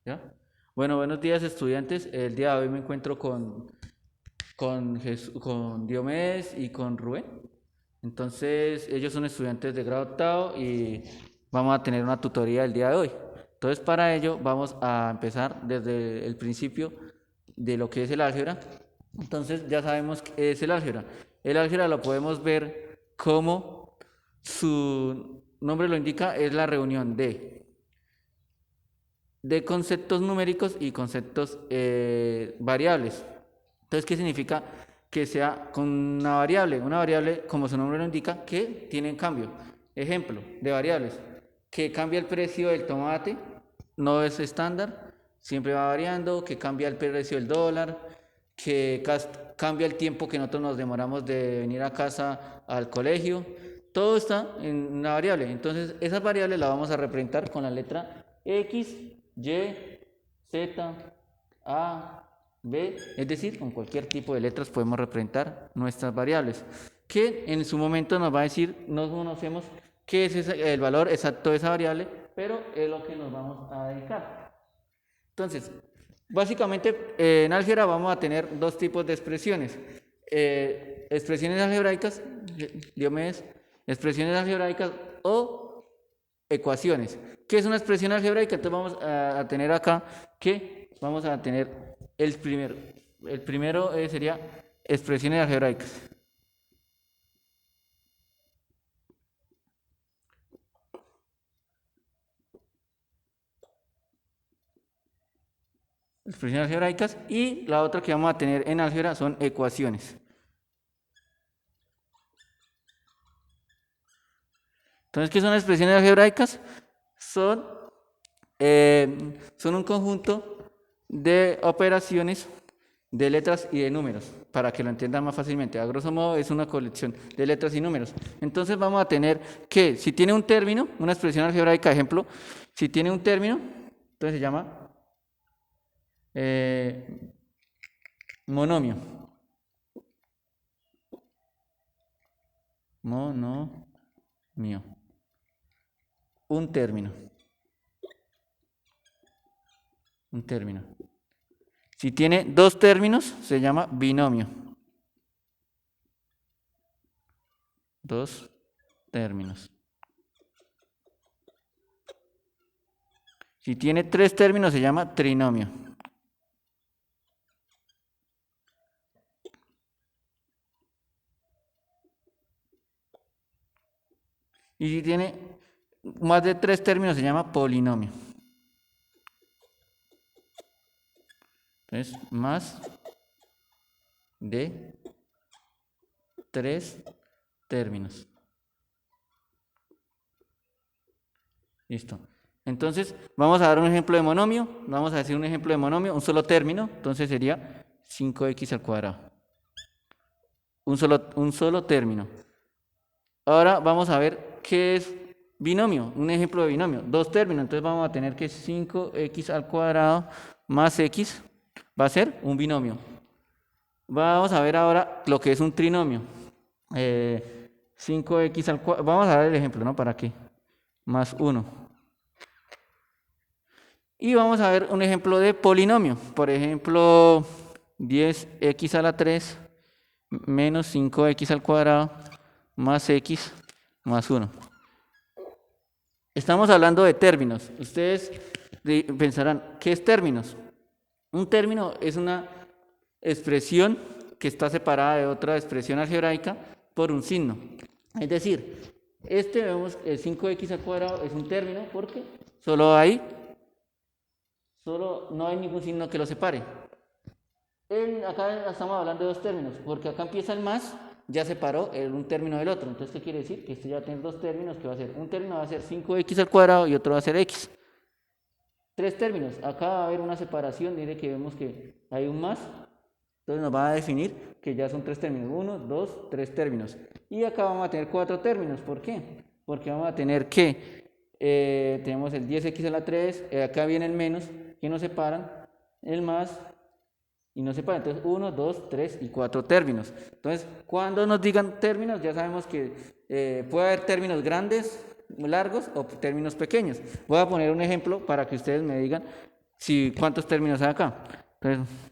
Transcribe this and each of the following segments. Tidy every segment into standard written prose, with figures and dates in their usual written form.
¿Ya? Bueno, buenos días estudiantes. El día de hoy me encuentro con Diomedes y con Rubén. Entonces, ellos son estudiantes de grado octavo y vamos a tener una tutoría el día de hoy. Entonces, para ello vamos a empezar desde el principio de lo que es el álgebra. Entonces, ya sabemos qué es el álgebra. El álgebra lo podemos ver como su nombre lo indica, es la reunión de conceptos numéricos y conceptos variables. Entonces, ¿qué significa? Que sea con una variable, como su nombre lo indica, que tiene cambio. Ejemplo de variables, que cambia el precio del tomate, no es estándar, siempre va variando, que cambia el precio del dólar, que cambia el tiempo que nosotros nos demoramos de venir a casa al colegio. Todo está en una variable. Entonces, esas variables las vamos a representar con la letra X, Y, Z, A, B, es decir, con cualquier tipo de letras podemos representar nuestras variables, que en su momento nos va a decir, no conocemos qué es el valor exacto de esa variable, pero es lo que nos vamos a dedicar. Entonces, básicamente en álgebra vamos a tener dos tipos de expresiones. Expresiones algebraicas, Diomedes, expresiones algebraicas o ecuaciones. ¿Qué es una expresión algebraica? Entonces vamos a tener acá que vamos a tener el primero sería expresiones algebraicas. Expresiones algebraicas y la otra que vamos a tener en álgebra son ecuaciones. Entonces, ¿qué son expresiones algebraicas? Son, son un conjunto de operaciones de letras y de números, para que lo entiendan más fácilmente. A grosso modo es una colección de letras y números. Entonces vamos a tener que, si tiene un término, una expresión algebraica, ejemplo, si tiene un término, entonces se llama monomio. Monomio. Un término. Un término. Si tiene dos términos, se llama binomio. Dos términos. Si tiene tres términos, se llama trinomio. Y si tiene más de tres términos, se llama polinomio. Entonces, más de tres términos. Listo. Entonces, vamos a dar un ejemplo de monomio. Vamos a decir un ejemplo de monomio, un solo término. Entonces sería 5x al cuadrado. Un solo término. Ahora vamos a ver qué es binomio. Un ejemplo de binomio. Dos términos. Entonces vamos a tener que 5x al cuadrado más x va a ser un binomio. Vamos a ver ahora lo que es un trinomio. 5x al cuadrado. Vamos a dar el ejemplo, ¿no? ¿Para qué? Más 1. Y vamos a ver un ejemplo de polinomio. Por ejemplo, 10x a la 3 menos 5x al cuadrado más x más 1. Estamos hablando de términos. Ustedes pensarán, ¿qué es términos? Un término es una expresión que está separada de otra expresión algebraica por un signo. Es decir, vemos el 5x al cuadrado es un término porque solo no hay ningún signo que lo separe. Acá estamos hablando de dos términos, porque acá empieza el más, ya separó un término del otro. Entonces, ¿qué quiere decir? Que esto ya tiene dos términos, que va a ser, un término va a ser 5x al cuadrado y otro va a ser x. Tres términos, acá va a haber una separación, dice que vemos que hay un más, entonces nos va a definir que ya son tres términos, 1, 2, 3 términos. Y acá vamos a tener cuatro términos, ¿por qué? Porque vamos a tener que, tenemos el 10x a la 3, acá viene el menos, que nos separan, el más, y nos separan. Entonces, 1, 2, 3 y 4 términos. Entonces, cuando nos digan términos, ya sabemos que puede haber términos grandes, largos o términos pequeños. Voy a poner un ejemplo para que ustedes me digan si cuántos términos hay acá. Entonces,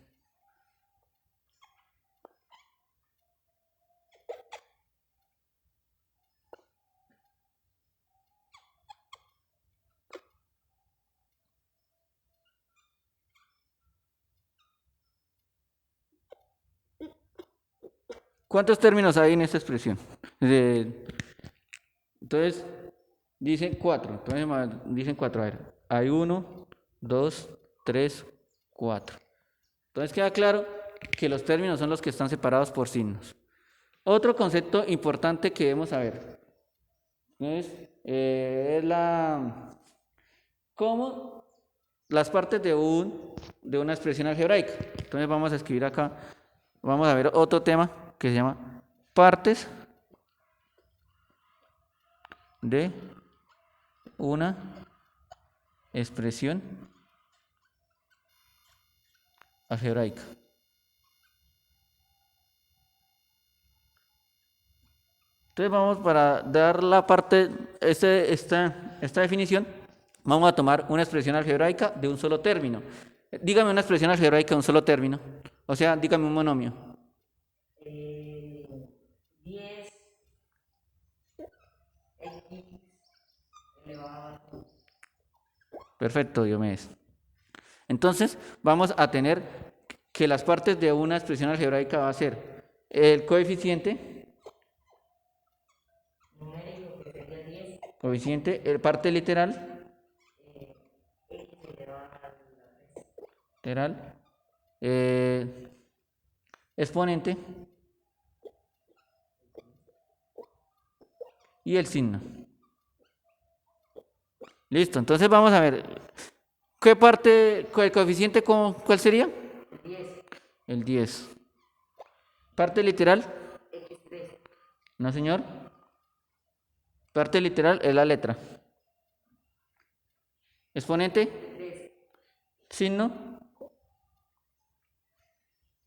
¿cuántos términos hay en esta expresión? Entonces, dicen 4. Entonces, dicen 4. A ver, hay 1, 2, 3, 4. Entonces, queda claro que los términos son los que están separados por signos. Otro concepto importante que debemos saber es cómo las partes de una expresión algebraica. Entonces, vamos a escribir acá, vamos a ver otro tema que se llama partes de una expresión algebraica. Entonces vamos para dar la parte, esta definición, vamos a tomar una expresión algebraica de un solo término. Dígame una expresión algebraica de un solo término. O sea, dígame un monomio. 10 x elevado. Perfecto, Diomedes. Entonces, vamos a tener que las partes de una expresión algebraica va a ser el coeficiente, Numérico que sería 10, el parte literal, x elevado a la 3. literal, exponente y el signo. Listo, entonces vamos a ver, ¿qué parte, el coeficiente cuál sería? 10, El 10. Parte literal, x3, no señor. Parte literal es la letra. Exponente, 3, signo.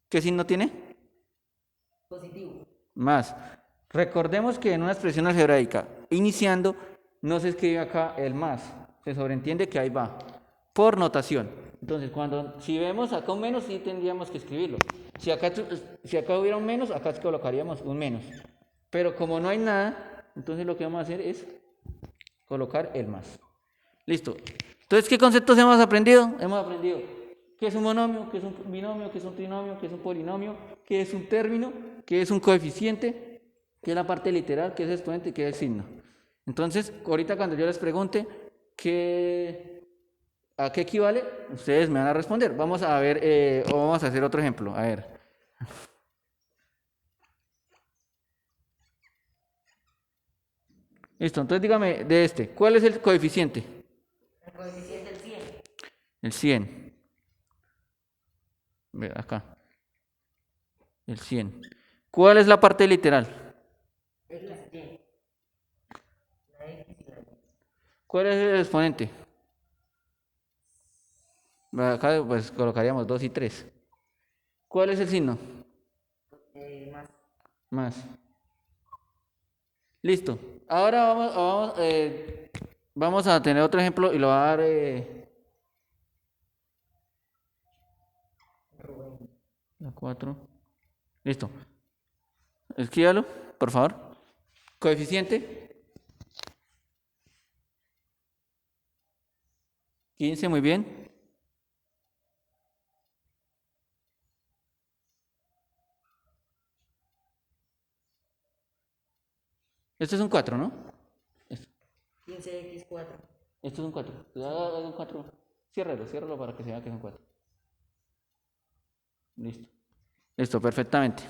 ¿Qué signo tiene? positivo. Más. Recordemos que en una expresión algebraica, iniciando, no se escribe acá el más. Se sobreentiende que ahí va. Por notación. Entonces, si vemos acá un menos, sí tendríamos que escribirlo. Si acá hubiera un menos, acá colocaríamos un menos. Pero como no hay nada, entonces lo que vamos a hacer es colocar el más. Listo. Entonces, ¿qué conceptos hemos aprendido? Hemos aprendido qué es un monomio, qué es un binomio, qué es un trinomio, qué es un polinomio, qué es un término, qué es un coeficiente, qué es la parte literal, qué es el exponente y qué es el signo. Entonces, ahorita cuando yo les pregunte a qué equivale, ustedes me van a responder. Vamos a ver, o vamos a hacer otro ejemplo. A ver. Listo, entonces dígame de este, ¿cuál es el coeficiente? El coeficiente es 100, El 100. Ve acá. El 100. ¿Cuál es la parte literal? x100, la x y la y. ¿Cuál es el exponente? Acá pues colocaríamos 2 y 3. ¿Cuál es el signo? Más. Más. Listo. Ahora vamos a tener otro ejemplo y lo va a dar Rubén. la 4. Listo. Escríbalo, por favor. Coeficiente. 15, muy bien. Esto es un 4, ¿no? Esto, 15x4. esto es un 4. Es un 4. Ciérralo para que se vea que es un 4. Listo. Listo, perfectamente.